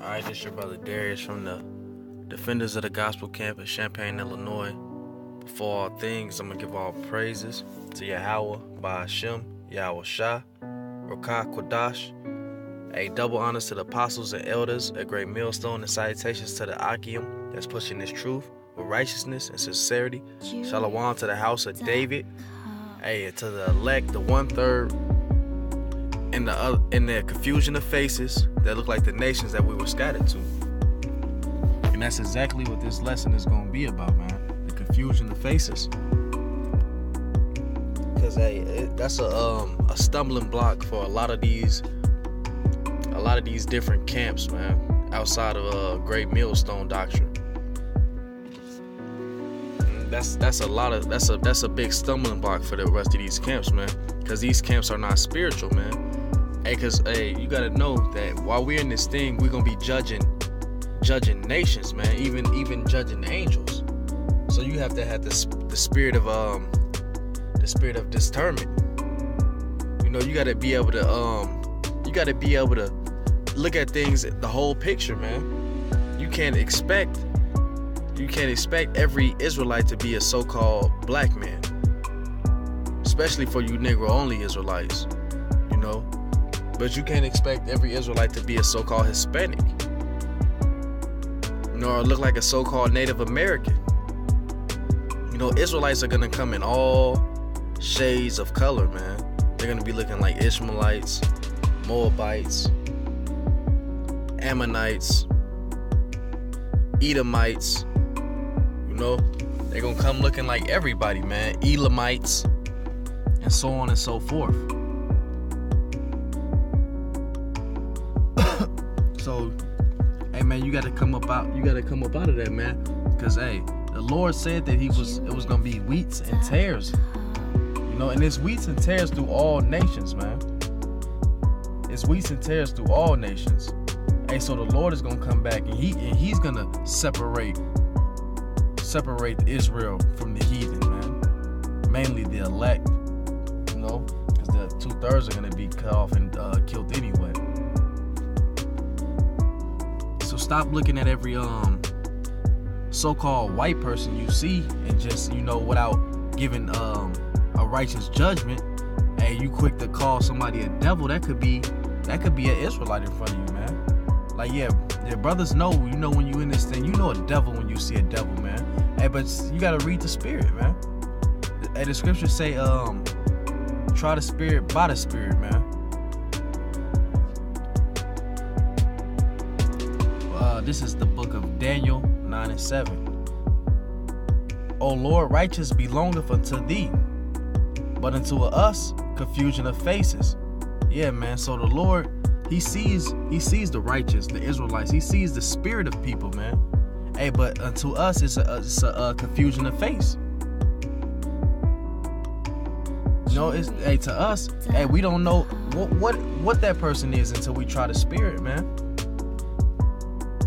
Alright, this your brother Darius from the Defenders of the Gospel Camp in Champaign, Illinois. Before all things, I'm going to give all praises to Yahweh, Ba'ashem, Yahweh Shah, Rokah Kodash. A double honors to the apostles and elders, a great millstone, and salutations to the Akim that's pushing this truth with righteousness and sincerity. Shalom to the house of David. Hey, to the elect, the 1/3, in the confusion of faces that look like the nations that we were scattered to. And that's exactly what this lesson is going to be about, man. The confusion of faces. Because that's a stumbling block for a lot of these different camps, man, outside of great millstone doctrine. That's a big stumbling block for the rest of these camps, man, because these camps are not spiritual, man. You gotta know that while we're in this thing, we're gonna be judging nations, man, even judging angels. So you have to have the spirit of discernment. You know, you gotta be able to look at things, the whole picture, man. You can't expect every Israelite to be a so-called black man, especially for you Negro-only Israelites, you know. But you can't expect every Israelite to be a so-called Hispanic, nor look like a so-called Native American. You know, Israelites are gonna come in all shades of color, man. They're gonna be looking like Ishmaelites, Moabites, Ammonites, Edomites. You know, they're gonna come looking like everybody, man. Elamites, and so on and so forth. So, hey, man, you gotta come up out of that, man. Cause the Lord said that it was gonna be wheats and tares. You know, and it's wheats and tares through all nations, man. It's wheats and tares through all nations. Hey, so the Lord is gonna come back and he's gonna separate Israel from the heathen, man. Mainly the elect, you know, because the 2/3 are gonna be cut off and killed anyway. So stop looking at every so-called white person you see and just, you know, without giving a righteous judgment. Hey, you quick to call somebody a devil. That could be an Israelite in front of you, man. Like, yeah, brothers know, you know, when you in this thing, you know a devil when you see a devil, man. Hey, but you gotta read the spirit, man. Hey, the scriptures say, try the spirit by the spirit, man. This is the book of Daniel 9:7. O Lord, righteous belongeth unto thee, but unto us confusion of faces. Yeah, man. So the Lord, He sees the righteous, the Israelites. He sees the spirit of people, man. Hey, but unto us, it's a confusion of face. You know, to us, we don't know what that person is until we try the spirit, man.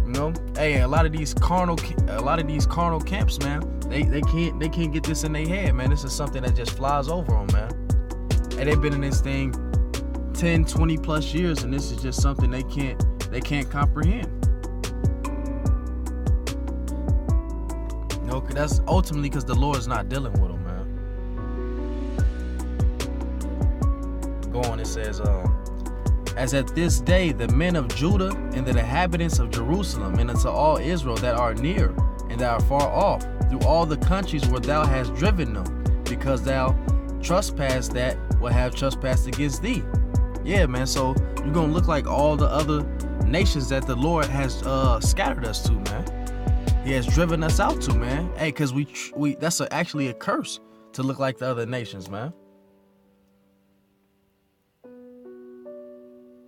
You know, a lot of these carnal camps, man, they can't get this in their head, man. This is something that just flies over them, man. And they've been in this thing 10, 20 plus years, and this is just something they can't comprehend. You know, that's ultimately because the Lord is not dealing with them, man. Go on, it says, as at this day the men of Judah and the inhabitants of Jerusalem, and unto all Israel that are near and that are far off, through all the countries where thou hast driven them, because thou trespassed that will have trespassed against thee. Yeah, man, so you're gonna look like all the other nations that the Lord has scattered us to, man. He has driven us out to, man. Hey, because we that's actually a curse to look like the other nations, man.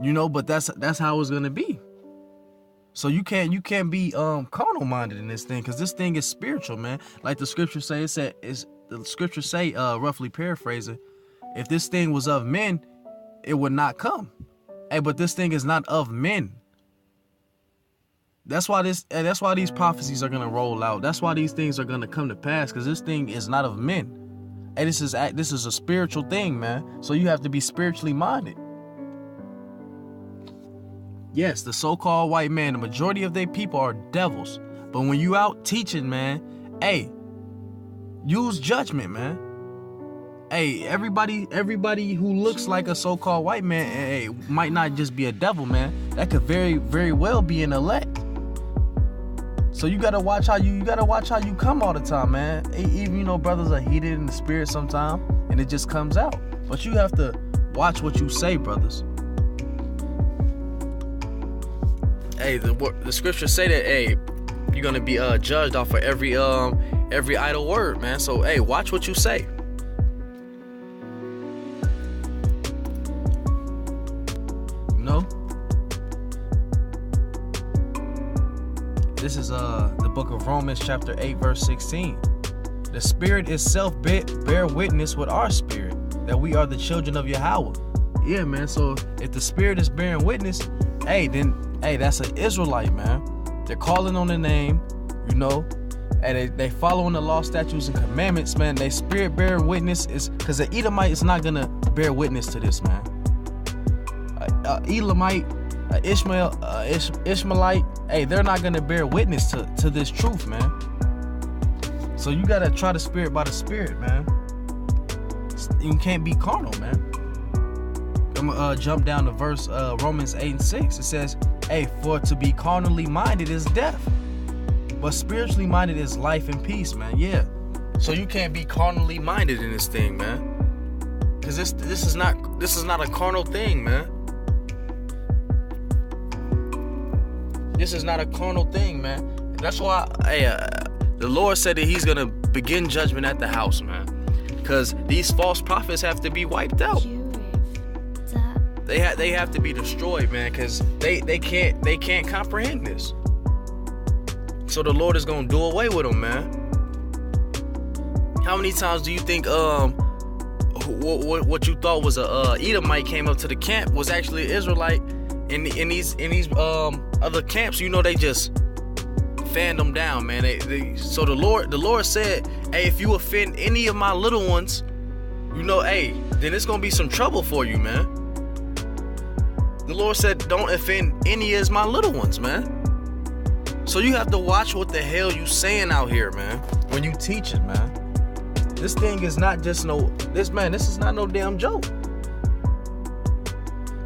You know, but that's how it's gonna be. So you can't be carnal minded in this thing, because this thing is spiritual, man. Like the scriptures say, roughly paraphrasing, if this thing was of men, it would not come. Hey, but this thing is not of men. That's why these prophecies are gonna roll out. That's why these things are gonna come to pass, because this thing is not of men. Hey, this is a spiritual thing, man. So you have to be spiritually minded. Yes, the so-called white man, the majority of their people are devils. But when you out teaching, man, hey, use judgment, man. Hey, everybody who looks like a so-called white man, hey, might not just be a devil, man. That could very, very well be an elect. So you gotta watch how you come all the time, man. Even brothers are heated in the spirit sometimes, and it just comes out. But you have to watch what you say, brothers. Hey, the scriptures say that, hey, you're gonna be judged off of every idle word, man. So hey, watch what you say. This is the book of Romans chapter 8 verse 16. The Spirit itself bear witness with our spirit that we are the children of Yahweh. Yeah, man. So if the Spirit is bearing witness, then that's an Israelite, man. They're calling on the name, and they following the law, statutes, and commandments, man. They spirit bearing witness is because the Edomite is not gonna bear witness to this, man. Elamite, Ishmaelite, they're not gonna bear witness to this truth, man. So you gotta try the spirit by the spirit, man. You can't be carnal, man. I'm gonna jump down to verse Romans 8 and 6. It says, for to be carnally minded is death, but spiritually minded is life and peace, man. Yeah. So you can't be carnally minded in this thing, man. Cause this is not a carnal thing, man. This is not a carnal thing, man. That's why the Lord said that he's going to begin judgment at the house, man. Because these false prophets have to be wiped out. They have to be destroyed, man, because they can't comprehend this. So the Lord is going to do away with them, man. How many times do you think what you thought was a Edomite came up to the camp was actually an Israelite? In these other camps, they just fanned them down, man. So the Lord said, if you offend any of my little ones, then it's gonna be some trouble for you, man. The Lord said, don't offend any of my little ones, man. So you have to watch what the hell you saying out here, man, when you teach it, man. This thing is not just this is not no damn joke.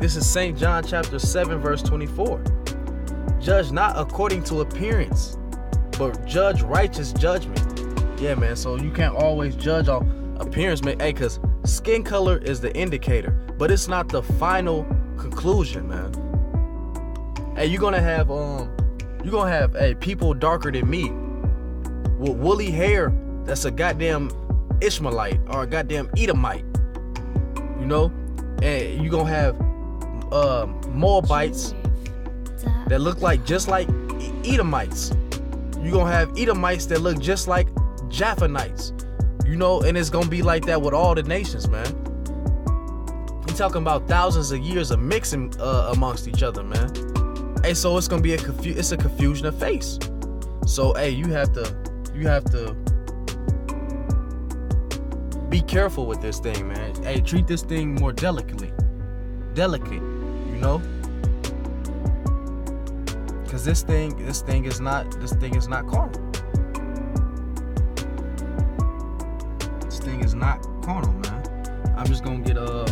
This is St. John chapter 7 verse 24. Judge not according to appearance, but judge righteous judgment. Yeah, man. So you can't always judge on appearance, man. Because skin color is the indicator, but it's not the final conclusion, man. You're gonna have people darker than me with woolly hair that's a goddamn Ishmaelite or a goddamn Edomite. And you're gonna have Moabites that look just like Edomites. You're gonna have Edomites that look just like Japhanites, and it's gonna be like that with all the nations, man. You're talking about thousands of years of mixing amongst each other, man. So it's gonna be a confusion of face. So you have to be careful with this thing, man. Treat this thing more delicate, because this thing is not carnal. This thing is not carnal, man. I'm just gonna get I'm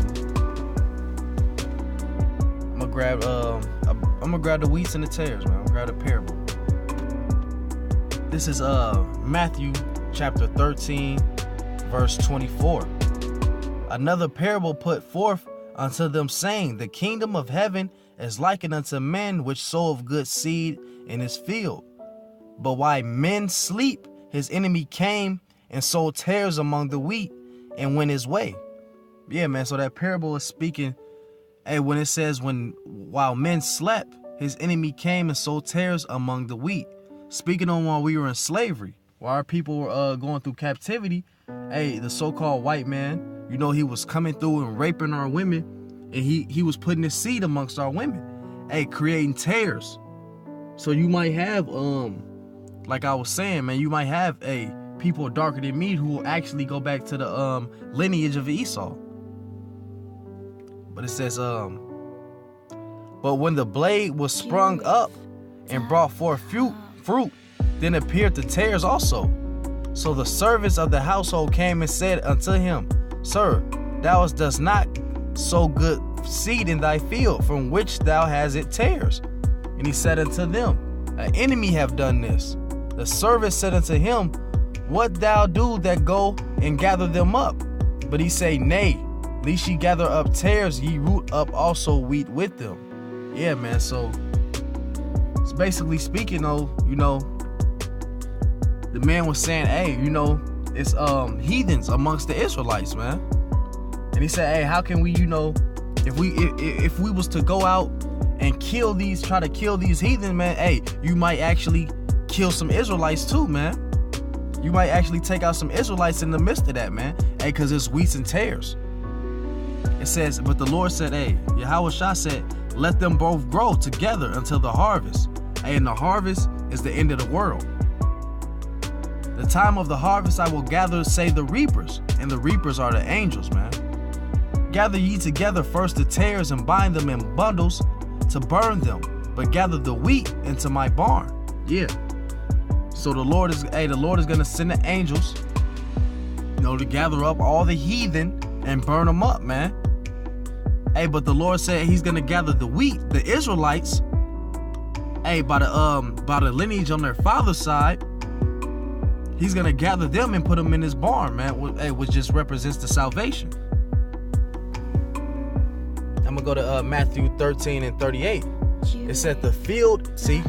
gonna grab the wheats and the tares, man. I'm gonna grab the parable. This is Matthew chapter 13 verse 24. Another parable put forth unto them, saying, the kingdom of heaven is likened unto men which soweth good seed in his field. But while men sleep, his enemy came and sowed tares among the wheat and went his way. Yeah, man. So that parable is speaking, when it says while men slept, his enemy came and sowed tares among the wheat. Speaking on while we were in slavery, while our people were going through captivity, the so-called white man, he was coming through and raping our women, and he was putting his seed amongst our women, creating tares. So you might have, like I was saying, man, you might have people darker than me who will actually go back to the lineage of Esau. But it says, But when the blade was sprung up and brought forth fruit, then appeared the tares also. So the servants of the household came and said unto him, Sir, thou dost not sow good seed in thy field, from which thou hast it tares. And he said unto them, An enemy have done this. The servants said unto him, What thou do that go and gather them up? But he say, Nay, lest ye gather up tares, ye root up also wheat with them. Yeah, man, so it's basically speaking, the man was saying, hey, it's heathens amongst the Israelites, man. And he said, hey, how can we, if we was to go out and try to kill these heathens, man, hey, you might actually kill some Israelites too, man. You might actually take out some Israelites in the midst of that, man. Hey, because it's wheats and tares. It says, but the Lord said, hey, Yahweh Shah said, let them both grow together until the harvest. Hey, and the harvest is the end of the world. The time of the harvest I will gather, say the reapers, and the reapers are the angels, man. Gather ye together first the tares and bind them in bundles to burn them, but gather the wheat into my barn. Yeah. So the Lord is gonna send the angels, to gather up all the heathen and burn them up, man. Hey, but the Lord said he's gonna gather the wheat, the Israelites, hey, by the lineage on their father's side. He's gonna gather them and put them in his barn, man, which just represents the salvation. I'm gonna go to Matthew 13 and 38. It said the field, see,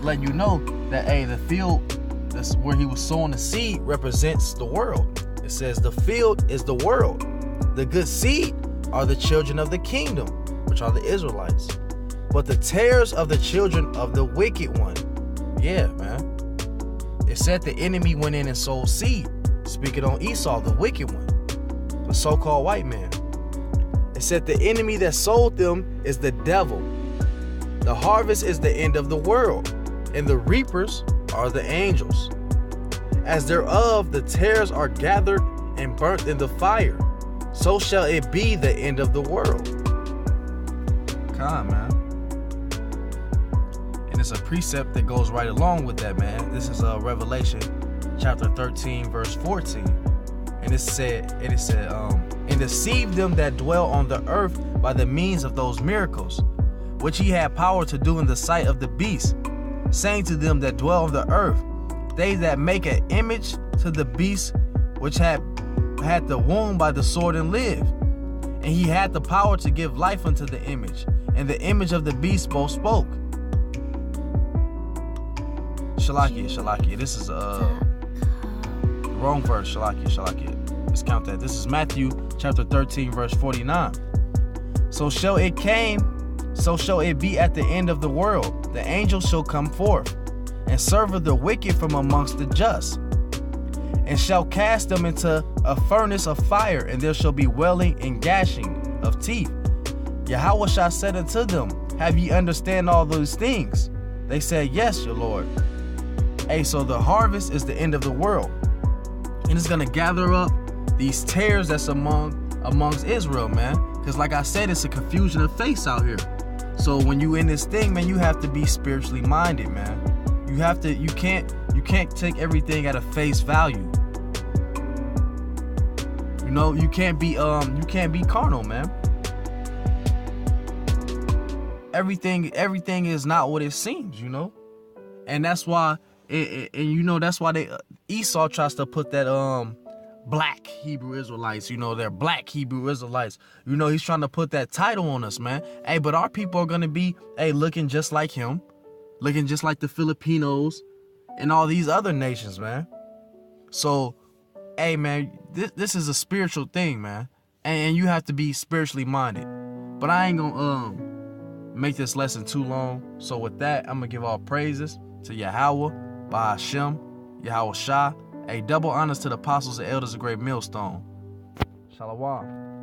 letting you know that, hey, the field, that's where he was sowing the seed, represents the world. It says the field is the world. The good seed are the children of the kingdom, which are the Israelites. But the tares of the children of the wicked one. Yeah, man. It said the enemy went in and sowed seed, speaking on Esau, the wicked one, the so-called white man. It said the enemy that sowed them is the devil. The harvest is the end of the world, and the reapers are the angels. As thereof the tares are gathered and burnt in the fire, so shall it be the end of the world. Come on, man. And it's a precept that goes right along with that, man. This is Revelation chapter 13, verse 14. And it said, and deceive them that dwell on the earth by the means of those miracles, which he had power to do in the sight of the beast, saying to them that dwell on the earth, they that make an image to the beast, which had the wound by the sword and live. And he had the power to give life unto the image, and the image of the beast both spoke. Shalakia. This is wrong verse. Shalakia. Let's count that. This is Matthew chapter 13, verse 49. So shall it be at the end of the world. The angels shall come forth, and serve the wicked from amongst the just, and shall cast them into a furnace of fire, and there shall be wailing and gnashing of teeth. Yahweh Shah said unto them, Have ye understand all those things? They said, Yes, your Lord. Hey, so the harvest is the end of the world, and it's gonna gather up these tares that's amongst Israel, man. Because like I said, it's a confusion of faith out here. So when you in this thing, man, you have to be spiritually minded, man. You can't take everything at a face value. You can't be carnal, man. Everything is not what it seems, and that's why. That's why Esau tries to put that black Hebrew Israelites, they're black Hebrew Israelites. He's trying to put that title on us, man. Hey, but our people are gonna be looking just like him, looking just like the Filipinos and all these other nations, man. So, hey, man, this is a spiritual thing, man, and you have to be spiritually minded. But I ain't gonna make this lesson too long. So with that, I'm gonna give all praises to Yahweh, by Hashem, Yahweh Shah. A double honors to the apostles and elders of Great Millstone. Shalom.